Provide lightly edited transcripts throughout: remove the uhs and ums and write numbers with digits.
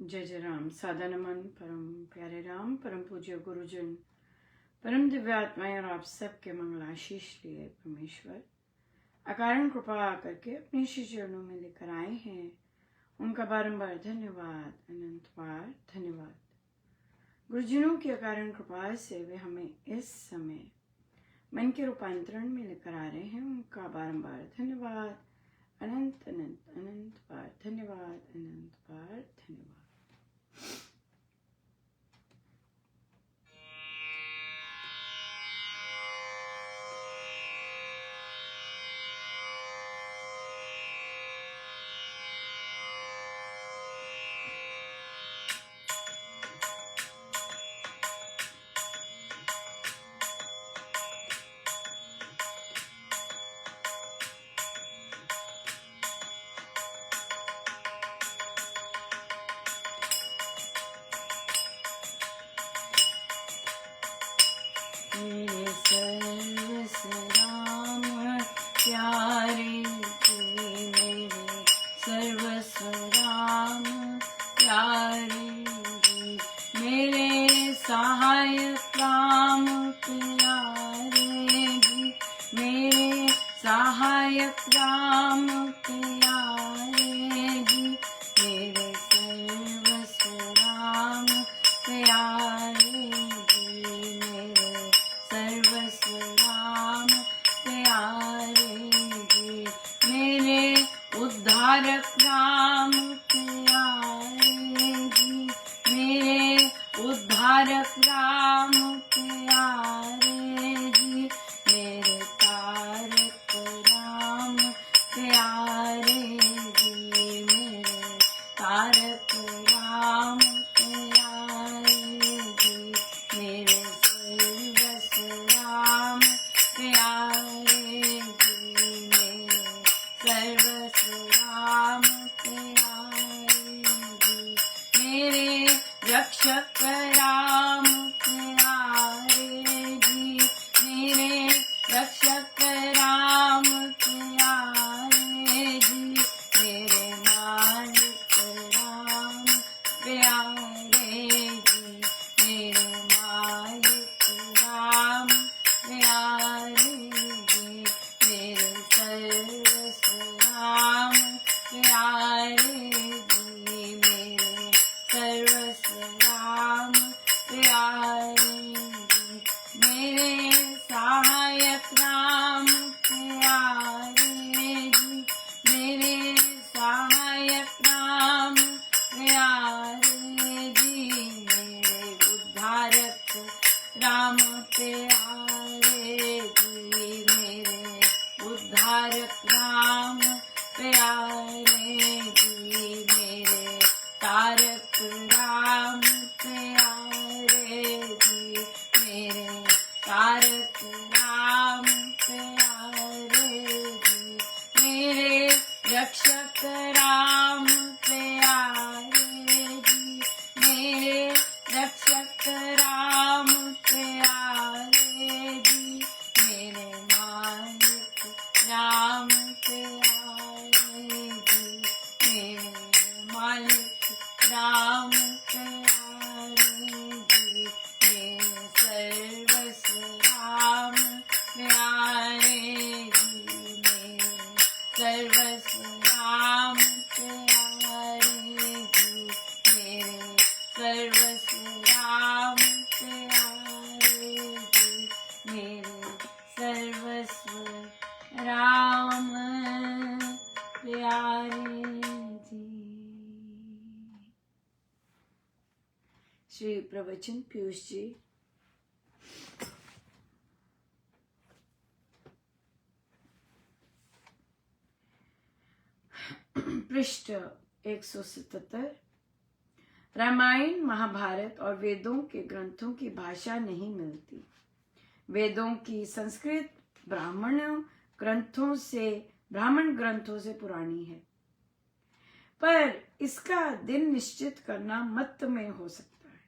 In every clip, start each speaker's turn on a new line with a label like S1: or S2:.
S1: जय जय राम। सादा नमन परम प्यारे राम, परम पूज्य गुरुजन, परम दिव्यात्माएं और आप सबके मंगलाशीष लिए परमेश्वर अकारण कृपा करके अपने श्री चरणों में लेकर आए हैं। उनका बारंबार धन्यवाद, अनंत बार धन्यवाद। गुरुजनों की अकारण कृपा से वे हमें इस समय मन के रूपांतरण में लेकर आ रहे हैं। उनका बारंबार धन्यवाद, अनंत अनंत अनंत बार धन्यवाद, अनंत बार धन्यवाद। मेरे सर्वस्व राम प्यारे जी, मेरे सर्वस्व राम प्यारे जी, मेरे सहायक राम प्यारे जी, मेरे सहायक राम प्यारे जी, मेरे सर्वस्व राम प्यारे जी, मेरे सर्वस्व राम प्यारे जी, मेरे उद्धारक राम प्यारे जी, मेरे उद्धारक राम प्यारे जी, मेरे तारक राम प्यारे जी, मेरे तारक राम प्यारे जी, मेरे सर्वस्व राम प्यारे जी, मेरे सर्वस्व राम प्यारे जी, मेरे रक्षक राम प्यारे जी, मेरे रक्षक राम प्यारे जी, मेरे मालिक राम प्यारे जी, मेरे मालिक राम प्यारे जी, मेरे सर्वस्व राम प्यारे जी, मेरे सर्वस्व राम प्यारे जी, मेरे सहायक राम प्यारे जी, मेरे सहायक राम प्यारे जी, मेरे उद्धारक राम प्यारे जी, मेरे उद्धारक राम प्यारे जी, मेरे तारक राम प्यारे जी, मेरे तारक राम प्यारे जी, मेरे रक्षक राम प्यारे जी, मेरे रक्षक राम प्यारे जी, मेरे मालिक राम प्यारे जी, मेरे मालिक राम प्यारे जी, मेरे सर्वस्व राम प्यारे जी, मेरे सर्वस्व राम प्यारे जी, मेरे सर्वस्व राम प्यारे जी, मेरे सर्वस्व राम प्यारे जी। श्री प्रवचन पीयूष जी। पृष्ठ 177। रामायण, महाभारत और वेदों के ग्रंथों की भाषा नहीं मिलती। वेदों की संस्कृत ब्राह्मण ग्रंथों से पुरानी है, पर इसका दिन निश्चित करना मत में हो सकता है।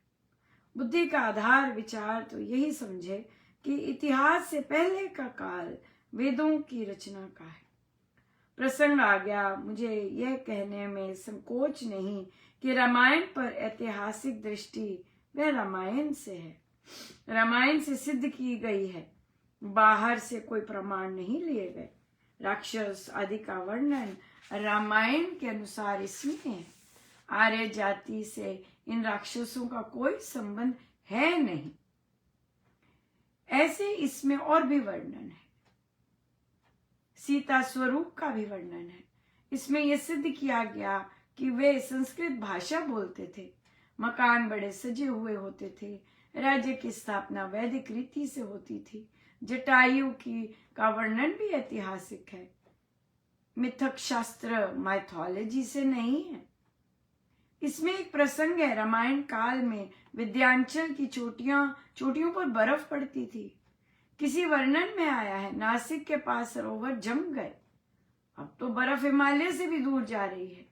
S1: बुद्धि का आधार विचार तो यही समझे कि इतिहास से पहले का काल वेदों की रचना का है। प्रसंग आ गया, मुझे यह कहने में संकोच नहीं कि रामायण पर ऐतिहासिक दृष्टि वह रामायण से है, रामायण से सिद्ध की गई है, बाहर से कोई प्रमाण नहीं लिए गए। राक्षस आदि का वर्णन रामायण के अनुसार इसमें है। आर्य जाति से इन राक्षसों का कोई संबंध है नहीं। ऐसे इसमें और भी वर्णन है, सीता स्वरूप का भी वर्णन है। इसमें यह सिद्ध किया गया कि वे संस्कृत भाषा बोलते थे, मकान बड़े सजे हुए होते थे, राज्य की स्थापना वैदिक रीति से होती थी। जटायु का वर्णन भी ऐतिहासिक है, मिथक शास्त्र माइथोलॉजी से नहीं है। इसमें एक प्रसंग है, रामायण काल में विंध्याचल की चोटियों पर बर्फ पड़ती थी। किसी वर्णन में आया है नासिक के पास सरोवर जम गए। अब तो बर्फ हिमालय से भी दूर जा रही है,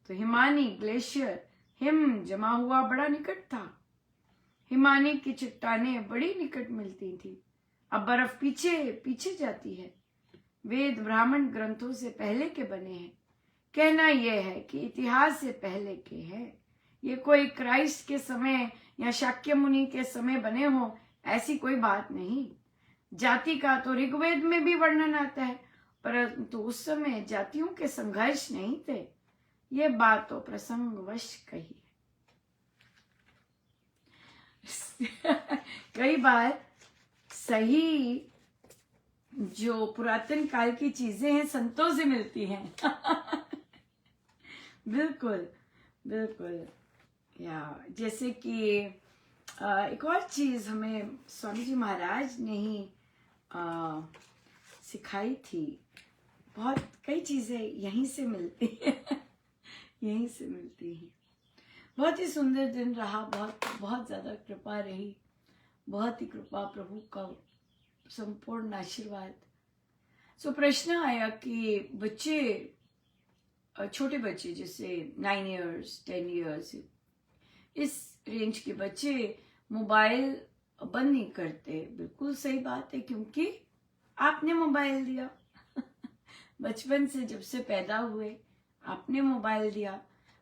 S1: तो हिमानी ग्लेशियर हिम जमा हुआ बड़ा निकट था। हिमानी की चट्टानें बड़ी निकट मिलती थी, अब बर्फ पीछे पीछे जाती है। वेद ब्राह्मण ग्रंथों से पहले के बने हैं। कहना यह है कि इतिहास से पहले के हैं। ये कोई क्राइस्ट के समय या शाक्य मुनि के समय बने हो, ऐसी कोई बात नहीं। जाति का तो ऋग्वेद में भी वर्णन आता है, परंतु उस समय जातियों के संघर्ष नहीं थे। ये बात तो प्रसंगवश कही है। कई बार सही जो पुरातन काल की चीजें हैं संतों से मिलती हैं। बिल्कुल बिल्कुल। या जैसे कि एक और चीज हमें स्वामी जी महाराज ने ही सिखाई थी। बहुत कई चीजें यहीं से मिलती हैं। यहीं से मिलती हैं। बहुत ही सुंदर दिन रहा, बहुत ज्यादा कृपा रही, बहुत ही कृपा, प्रभु का संपूर्ण आशीर्वाद। सो प्रश्न आया कि बच्चे, छोटे बच्चे जैसे 9 इयर्स 10 इयर्स, इस रेंज के बच्चे मोबाइल बंद नहीं करते। बिल्कुल सही बात है, क्योंकि आपने मोबाइल दिया। बचपन से जब से पैदा हुए आपने मोबाइल दिया।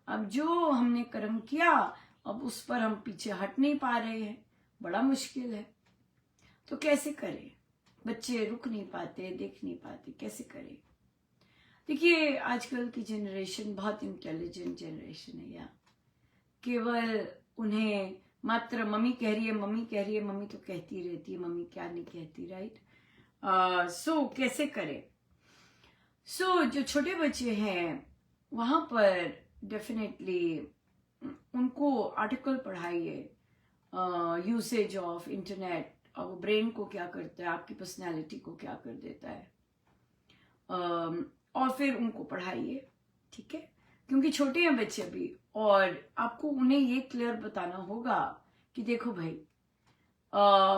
S1: अब जो हमने कर्म किया अब उस पर हम पीछे हट नहीं पा रहे हैं, बड़ा मुश्किल है। तो कैसे करें? बच्चे रुक नहीं पाते, देख नहीं पाते, कैसे करें? देखिए आजकल की जनरेशन बहुत इंटेलिजेंट जनरेशन है। या केवल उन्हें मात्र मम्मी कह रही है, मम्मी कह रही है, मम्मी तो कहती रहती है, मम्मी क्या नहीं कहती, राइट? सो कैसे करें? जो छोटे बच्चे हैं वहां पर डेफिनेटली उनको आर्टिकल पढ़ाइए, यूसेज ऑफ इंटरनेट, और वो ब्रेन को क्या करता है, आपकी पर्सनालिटी को क्या कर देता है, और फिर उनको पढ़ाइए, ठीक है? क्योंकि छोटे हैं बच्चे अभी, और आपको उन्हें ये क्लियर बताना होगा कि देखो भाई,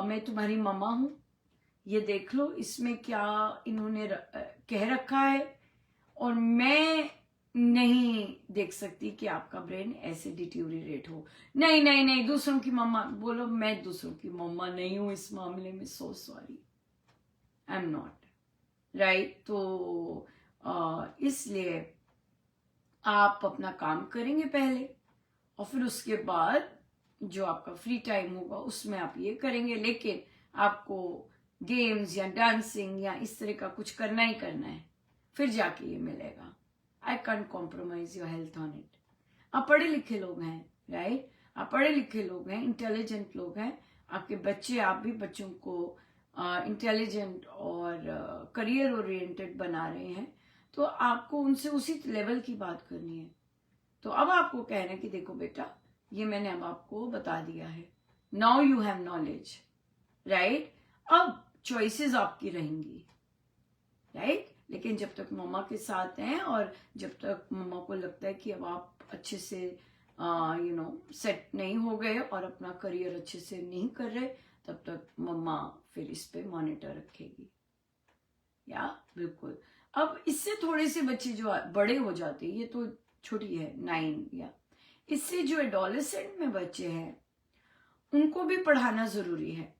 S1: मैं तुम्हारी मम्मा हूं, ये देख लो इसमें क्या इन्होंने कह रखा है, और मैं नहीं देख सकती कि आपका ब्रेन ऐसे डिट्यूरिएट हो। नहीं नहीं नहीं, दूसरों की मम्मा बोलो, मैं दूसरों की मम्मा नहीं हूं इस मामले में, so sorry, I am not, right? तो इसलिए आप अपना काम करेंगे पहले, और फिर उसके बाद जो आपका फ्री टाइम होगा उसमें आप ये करेंगे, लेकिन आपको गेम्स या डांसिंग या इस तरह का कुछ करना ही करना है, फिर जाके ये मिलेगा। I can't compromise your health on it. आप पढ़े लिखे लोग हैं, राइट? आप पढ़े लिखे लोग हैं, इंटेलिजेंट लोग हैं, आपके बच्चे, आप भी बच्चों को इंटेलिजेंट और करियर ओरिएंटेड बना रहे हैं, तो आपको उनसे उसी लेवल की बात करनी है। तो अब आपको कहना है कि देखो बेटा, ये मैंने अब आपको बता दिया है, now you have knowledge, right? अब चॉइसेस आपकी रहेंगी, राइट? लेकिन जब तक मम्मा के साथ हैं और जब तक मम्मा को लगता है कि अब आप अच्छे से सेट नहीं हो गए और अपना करियर अच्छे से नहीं कर रहे, तब तक मम्मा फिर इस पे मॉनिटर रखेगी। या बिल्कुल। अब इससे थोड़े से बच्चे जो बड़े हो जाते हैं, ये तो छोटी है 9, या इससे जो एडोलेसेंट में बच्चे हैं उनको भी पढ़ाना जरूरी है।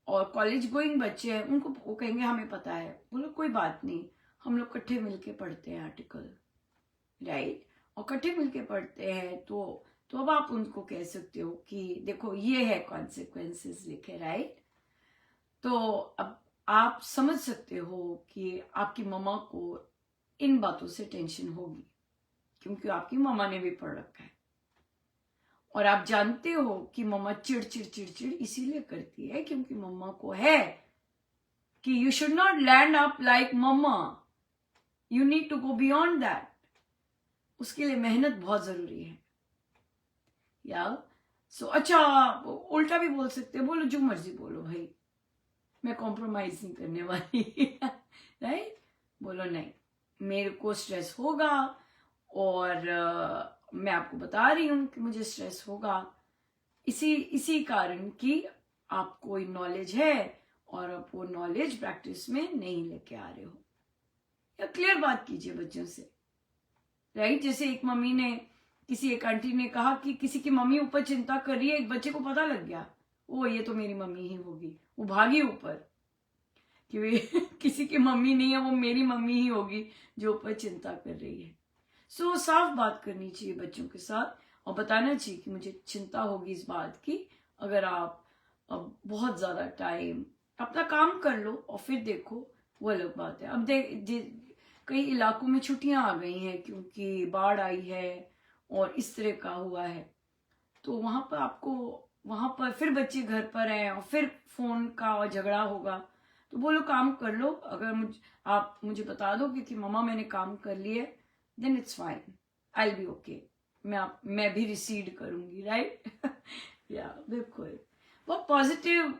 S1: और कॉलेज गोइंग बच्चे हैं, उनको वो कहेंगे हमें पता है, बोलो कोई बात नहीं, हम लोग इकट्ठे मिलके पढ़ते हैं आर्टिकल, राइट, और इकट्ठे मिलके पढ़ते हैं तो अब आप उनको कह सकते हो कि देखो ये है कॉन्सिक्वेंसेस लिखे, राइट। तो अब आप समझ सकते हो कि आपकी मम्मा को इन बातों से टेंशन होगी, क्योंकि आपकी मम्मा ने भी पढ़ रखा है, और आप जानते हो कि मम्मा चिड़चिड़ इसीलिए करती है क्योंकि मम्मा को है कि you should not land up like mama, you need to go beyond that. उसके लिए मेहनत बहुत जरूरी है, या अच्छा उल्टा भी बोल सकते हैं, बोलो जो मर्जी बोलो भाई, मैं कॉम्प्रोमाइज नहीं करने वाली राइट। बोलो नहीं, मेरे को स्ट्रेस होगा, और मैं आपको बता रही हूं कि मुझे स्ट्रेस होगा इसी कारण कि आपको नॉलेज है और आप वो नॉलेज प्रैक्टिस में नहीं लेके आ रहे हो। या क्लियर बात कीजिए बच्चों से, राइट। जैसे एक मम्मी ने, एक आंटी ने कहा कि किसी की मम्मी ऊपर चिंता कर रही है, एक बच्चे को पता लग गया, ओ ये तो मेरी मम्मी ही होगी, वो भागी ऊपर कि किसी की मम्मी नहीं है, वो मेरी मम्मी ही होगी जो ऊपर चिंता कर रही है। सो साफ बात करनी चाहिए बच्चों के साथ और बताना चाहिए कि मुझे चिंता होगी इस बात की, अगर आप अब बहुत ज्यादा टाइम अपना काम कर लो और फिर देखो, वो अलग बात है। अब कई इलाकों में छुट्टियां आ गई हैं क्योंकि बाढ़ आई है और इस तरह का हुआ है, तो वहां पर फिर बच्चे घर पर हैं और फिर फोन का झगड़ा होगा, तो बोलो काम कर लो, अगर आप मुझे बता दो कि मम्मा मैंने काम कर लिया, then it's fine, I will be okay, मैं भी रिसीड करूंगी, राइट या बिल्कुल। बहुत पॉजिटिव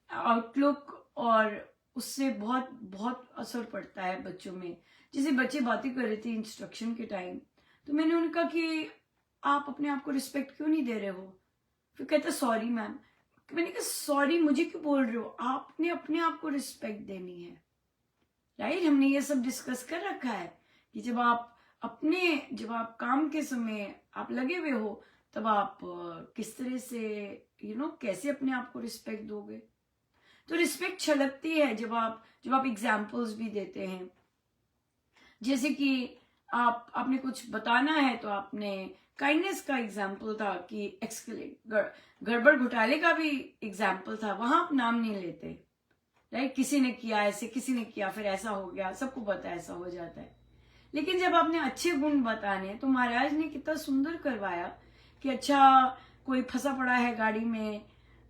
S1: आउटलुक, और उससे बहुत बहुत असर पड़ता है बच्चों में। जैसे बच्चे बातें कर रहे थे इंस्ट्रक्शन के टाइम, तो मैंने उनका कि आप अपने आप को रिस्पेक्ट क्यों नहीं दे रहे हो, फिर कहते सॉरी मैम। मैंने कहा सॉरी मुझे क्यों बोल रहे हो, आपने अपने आप को रिस्पेक्ट देनी है, राइट। हमने ये सब डिस्कस कर रखा है कि जब आप काम के समय आप लगे हुए हो, तब आप किस तरह से कैसे अपने आप को रिस्पेक्ट दोगे। तो रिस्पेक्ट छलकती है जब आप एग्जाम्पल्स भी देते हैं। जैसे कि आपने कुछ बताना है, तो आपने काइंडनेस का एग्जाम्पल था कि गड़बड़ घोटाले का भी एग्जाम्पल था, वहां आप नाम नहीं लेते, राइट। किसी ने किया ऐसे, किसी ने किया फिर ऐसा हो गया, सबको पता है ऐसा हो जाता है। लेकिन जब आपने अच्छे गुण बताने, तो महाराज ने कितना सुंदर करवाया कि अच्छा कोई फंसा पड़ा है गाड़ी में,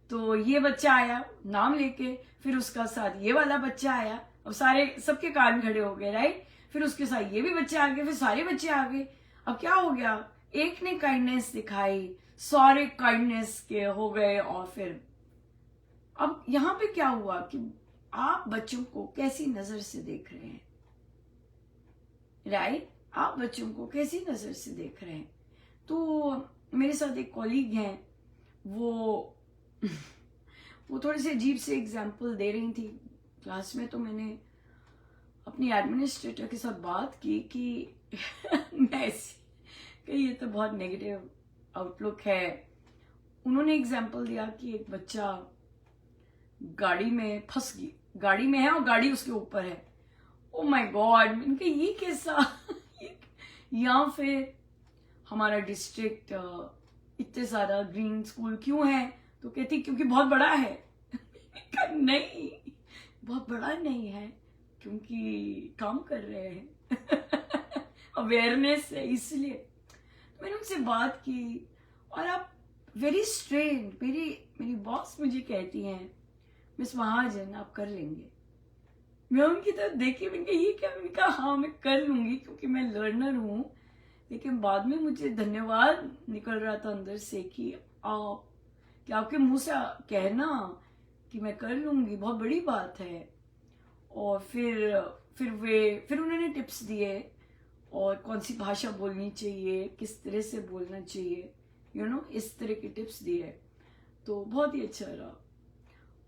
S1: तो ये बच्चा आया नाम लेके, फिर उसका साथ ये वाला बच्चा आया, और सबके कान खड़े हो गए, राइट। फिर उसके साथ ये भी बच्चे आ गए, फिर सारे बच्चे आ गए। अब क्या हो गया, एक ने काइंडनेस दिखाई, सारे काइंडनेस के हो गए, और फिर अब यहां पे क्या हुआ कि आप बच्चों को कैसी नजर से देख रहे हैं, राइट। आप बच्चों को कैसी नजर से देख रहे हैं। तो मेरे साथ एक कॉलीग हैं, वो थोड़े से अजीब से एग्जाम्पल दे रही थी क्लास में, तो मैंने अपनी एडमिनिस्ट्रेटर के साथ बात की कि मैं ये तो बहुत नेगेटिव आउटलुक है। उन्होंने एग्जाम्पल दिया कि एक बच्चा गाड़ी में फंस गई, गाड़ी में है और गाड़ी उसके ऊपर है। ओ माय गॉड, इनके ये कैसा या फिर हमारा डिस्ट्रिक्ट इतने सारा ग्रीन स्कूल क्यों है, तो कहती क्योंकि बहुत बड़ा है नहीं, बहुत बड़ा नहीं है, क्योंकि काम कर रहे हैं अवेयरनेस है इसलिए। मैंने उनसे बात की, और आप वेरी स्ट्रेंज, मेरी बॉस मुझे कहती हैं मिस महाजन आप कर लेंगे। मैं उनकी तरफ देखी, मैंने कहा ये क्या, मैंने कहा हाँ मैं कर लूंगी क्योंकि मैं लर्नर हूं। लेकिन बाद में मुझे धन्यवाद निकल रहा था अंदर से कि आपके मुंह से कहना कि मैं कर लूंगी बहुत बड़ी बात है। और फिर उन्होंने टिप्स दिए, और कौन सी भाषा बोलनी चाहिए, किस तरह से बोलना चाहिए, इस तरह के टिप्स दिए, तो बहुत ही अच्छा रहा।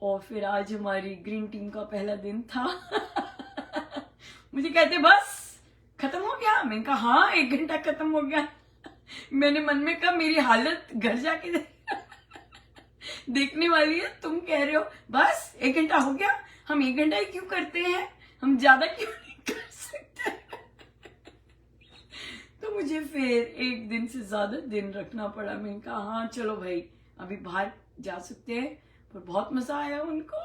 S1: और फिर आज हमारी ग्रीन टीम का पहला दिन था मुझे कहते बस खत्म हो गया, मैंने कहा हाँ 1 घंटा खत्म हो गया मैंने मन में कहा मेरी हालत घर जाके देखने वाली है, तुम कह रहे हो बस 1 घंटा हो गया, हम 1 घंटा ही क्यों करते हैं, हम ज्यादा क्यों नहीं कर सकते तो मुझे फिर एक दिन से ज्यादा दिन रखना पड़ा। मैंने कहा हाँ चलो भाई अभी बाहर जा सकते हैं, पर बहुत मजा आया उनको।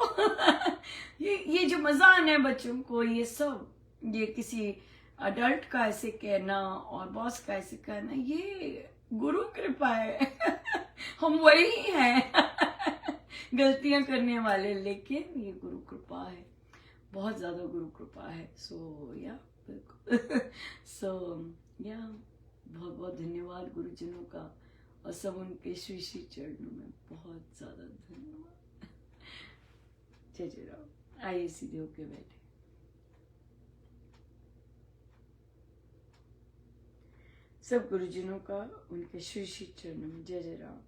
S1: ये जो मजा आना है बच्चों को, ये सब, ये किसी अडल्ट का ऐसे कहना और बॉस का ऐसे कहना, ये गुरु कृपा है। हम वही हैं गलतियां करने वाले, लेकिन ये गुरु कृपा है, बहुत ज्यादा गुरु कृपा है। सो या बिल्कुल। सो या बहुत बहुत धन्यवाद गुरुजनों का, और सब उनके श्री श्री चरणों में बहुत ज्यादा धन्यवाद। जय जय राम। आइए सीधे होके बैठे। सब गुरुजनों का उनके श्री श्री चरणों में जय जय राम।